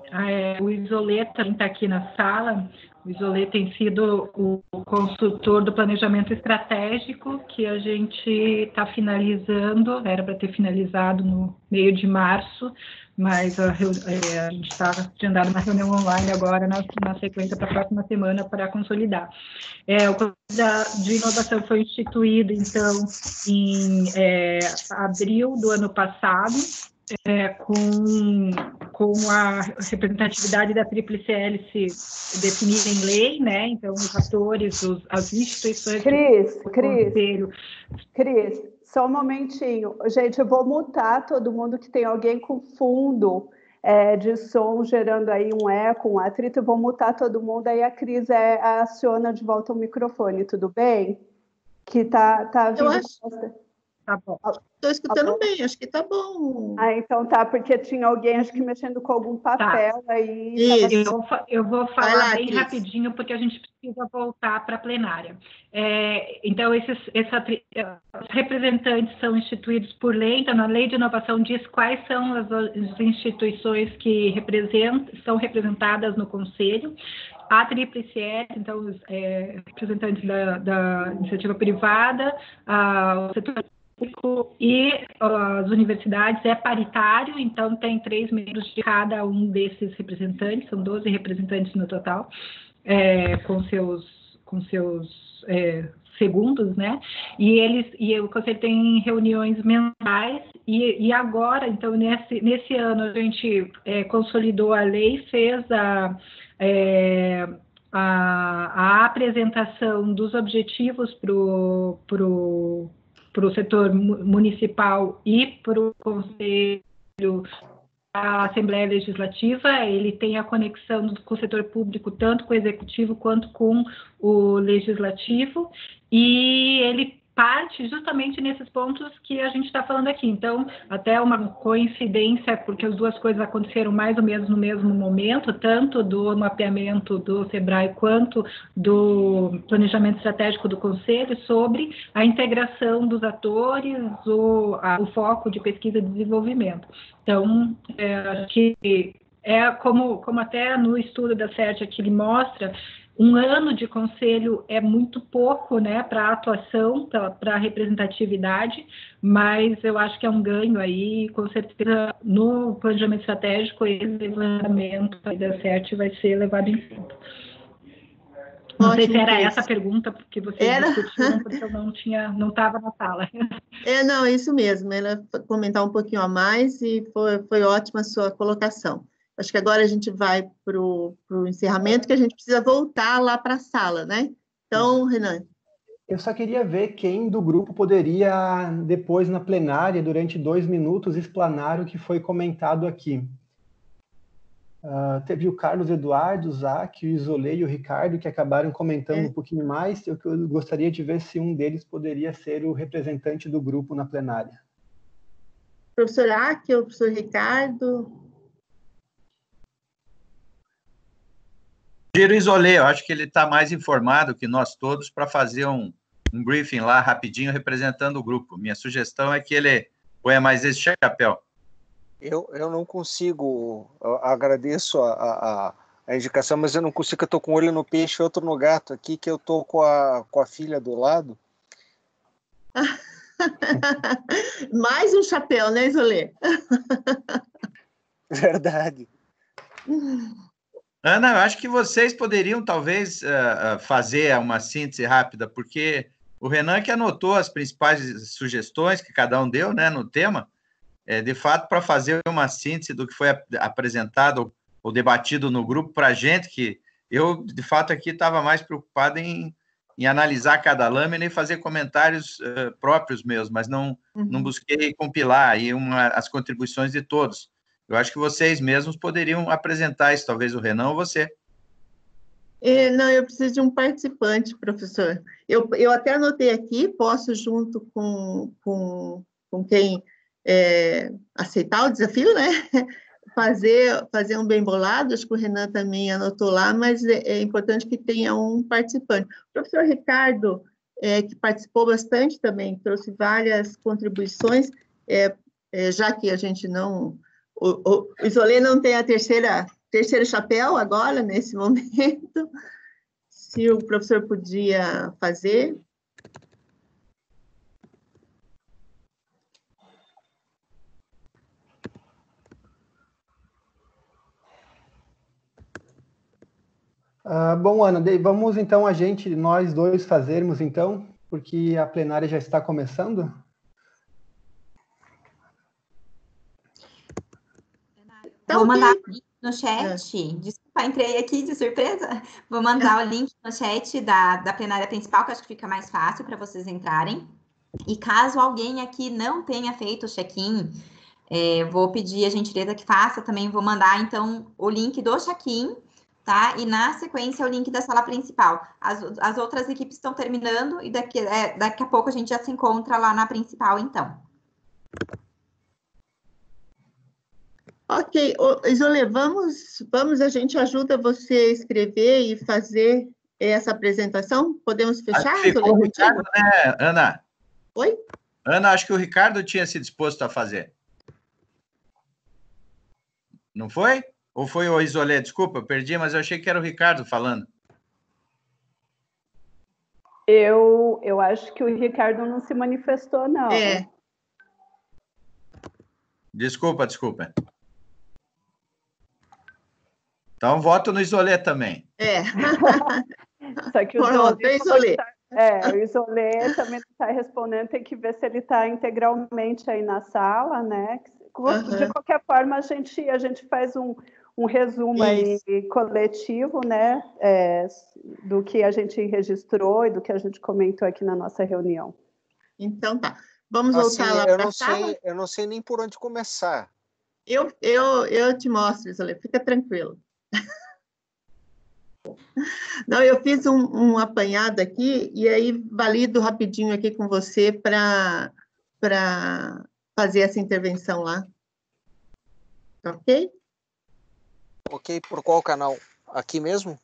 O Isolê também está aqui na sala. O Isolê tem sido o consultor do planejamento estratégico, que a gente está finalizando, era para ter finalizado no meio de março, mas a gente está agendando uma reunião online agora, na sequência para a próxima semana, para consolidar. O Conselho de Inovação foi instituído, então, em abril do ano passado, com a representatividade da Tríplice Hélice definida em lei, né? Então, os atores, as instituições... Cris, só um momentinho. Gente, eu vou mutar todo mundo, que tem alguém com fundo de som gerando aí um eco, um atrito. Eu vou mutar todo mundo, aí a Cris aciona de volta o microfone, tudo bem? Que tá vindo... Tá bom. Estou escutando bem, acho que tá bom. Então tá, porque tinha alguém, acho que mexendo com algum papel aí. Isso. Eu vou falar bem rapidinho, porque a gente precisa voltar para a plenária. Então, esses representantes são instituídos por lei, então a Lei de Inovação diz quais são as instituições que são representadas no Conselho. A Tríplice Hélice, então, os representantes da iniciativa privada, o setor público e as universidades é paritário, então tem 3 membros de cada um desses representantes, são 12 representantes no total, com seus segundos, né? E o Conselho tem reuniões mensais, e agora, então, nesse ano, a gente consolidou a lei, fez a apresentação dos objetivos para o setor municipal e para o Conselho, a Assembleia Legislativa. Ele tem a conexão com o setor público, tanto com o Executivo quanto com o Legislativo, e ele parte justamente nesses pontos que a gente está falando aqui. Então, até uma coincidência, porque as duas coisas aconteceram mais ou menos no mesmo momento, tanto do mapeamento do SEBRAE quanto do planejamento estratégico do Conselho, sobre a integração dos atores, o foco de pesquisa e desenvolvimento. Então, acho que como até no estudo da CERT aqui ele mostra, um ano de conselho é muito pouco, né, para a atuação, para a representatividade, mas eu acho que é um ganho aí, com certeza, no planejamento estratégico, esse levantamento da CERT vai ser levado em conta. Não sei se era essa a pergunta que vocês discutiram, porque eu não estava na sala. Não, isso mesmo, ela comentar um pouquinho a mais, e foi ótima a sua colocação. Acho que agora a gente vai para o encerramento, que a gente precisa voltar lá para a sala, né? Então, Renan. Eu só queria ver quem do grupo poderia, depois na plenária, durante 2 minutos, explanar o que foi comentado aqui. Teve o Carlos Eduardo, o Zac, o Isolê e o Ricardo, que acabaram comentando um pouquinho mais. Eu gostaria de ver se um deles poderia ser o representante do grupo na plenária. Professor Aki, o professor Ricardo. Giro Isolê, eu acho que ele está mais informado que nós todos para fazer um briefing lá rapidinho representando o grupo. Minha sugestão é que ele ponha mais esse chapéu. Eu não consigo, eu agradeço a indicação, mas eu não consigo, eu estou com um olho no peixe e outro no gato aqui, que eu estou com a filha do lado. Mais um chapéu, né, Isolê? Verdade. Ana, eu acho que vocês poderiam, talvez, fazer uma síntese rápida, porque o Renan que anotou as principais sugestões que cada um deu, né, no tema, de fato, para fazer uma síntese do que foi apresentado ou debatido no grupo para a gente, que eu, de fato, aqui estava mais preocupado em analisar cada lâmina e fazer comentários próprios meus, mas não busquei compilar aí as contribuições de todos. Eu acho que vocês mesmos poderiam apresentar isso, talvez o Renan ou você. Não, eu preciso de um participante, professor. Eu até anotei aqui, posso, junto com quem aceitar o desafio, né? Fazer um bem bolado, acho que o Renan também anotou lá, mas é importante que tenha um participante. O professor Ricardo, que participou bastante também, trouxe várias contribuições, já que a gente não... O Isolê não tem a terceiro chapéu agora, nesse momento, se o professor podia fazer. Bom, Ana, vamos então nós dois fazermos então, porque a plenária já está começando. Vou mandar o link no chat. Desculpa, entrei aqui de surpresa. Vou mandar o link no chat da plenária principal, que acho que fica mais fácil para vocês entrarem. E caso alguém aqui não tenha feito o check-in, vou pedir a gentileza que faça também. Vou mandar, então, o link do check-in, tá? E, na sequência, o link da sala principal. As outras equipes estão terminando e daqui a pouco a gente já se encontra lá na principal, então. Ok, Isolê, vamos, a gente ajuda você a escrever e fazer essa apresentação? Podemos fechar, Ficou Isolê, o Ricardo, né, Ana? Oi? Ana, acho que o Ricardo tinha se disposto a fazer. Não foi? Ou foi o Isolê? Desculpa, eu perdi, mas eu achei que era o Ricardo falando. Eu acho que o Ricardo não se manifestou, não. Desculpa. Então, voto no Isolê também. Só que o Isolê também não está respondendo, tem que ver se ele está integralmente aí na sala, né? De qualquer forma, a gente faz um resumo aí coletivo, né? Do que a gente registrou e do que a gente comentou aqui na nossa reunião. Então tá. Vamos voltar lá para a sala? Eu não sei nem por onde começar. Eu te mostro, Isolê, fica tranquilo. Não, eu fiz um apanhado aqui e aí valido rapidinho aqui com você para fazer essa intervenção lá. Ok? Ok, por qual canal? Aqui mesmo?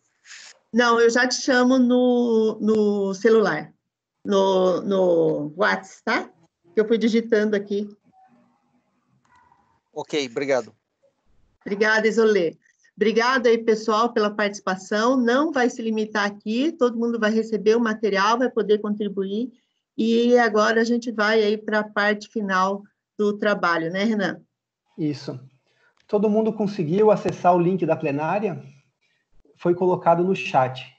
Não, eu já te chamo no celular, no WhatsApp, tá? Que eu fui digitando aqui. Ok, obrigado. Obrigada, Isolê. Obrigada aí, pessoal, pela participação. Não vai se limitar aqui, todo mundo vai receber o material, vai poder contribuir. E agora a gente vai aí para a parte final do trabalho, né, Renan? Isso. Todo mundo conseguiu acessar o link da plenária? Foi colocado no chat.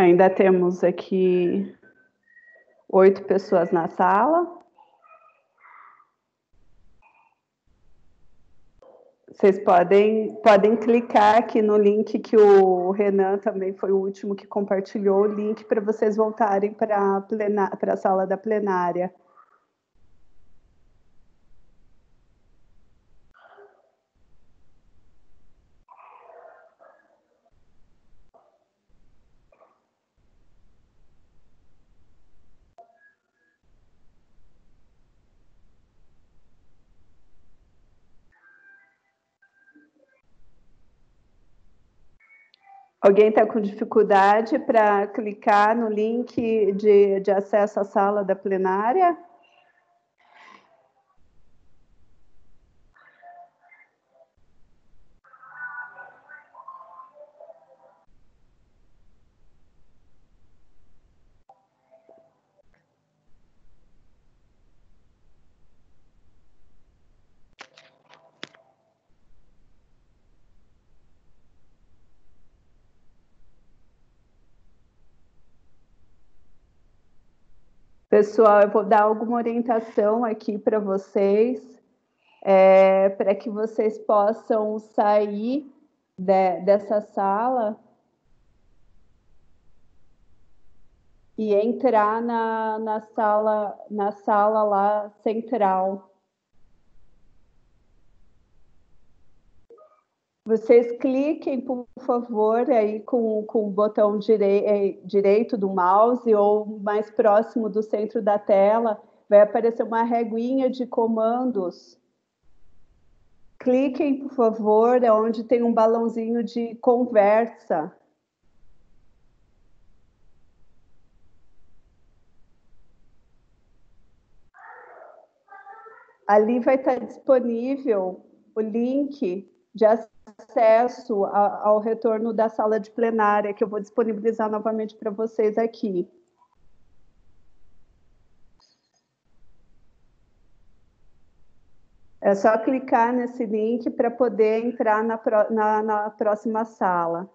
Ainda temos aqui 8 pessoas na sala. Vocês podem clicar aqui no link que o Renan também foi o último que compartilhou o link para vocês voltarem para a sala da plenária. Alguém está com dificuldade para clicar no link de acesso à sala da plenária? Pessoal, eu vou dar alguma orientação aqui para vocês, para que vocês possam sair dessa sala e entrar na sala lá central. Vocês cliquem, por favor, aí com o botão direito do mouse ou mais próximo do centro da tela, vai aparecer uma reguinha de comandos. Cliquem, por favor, onde tem um balãozinho de conversa. Ali vai estar disponível o link de acesso ao retorno da sala de plenária, que eu vou disponibilizar novamente para vocês aqui. É só clicar nesse link para poder entrar na próxima sala.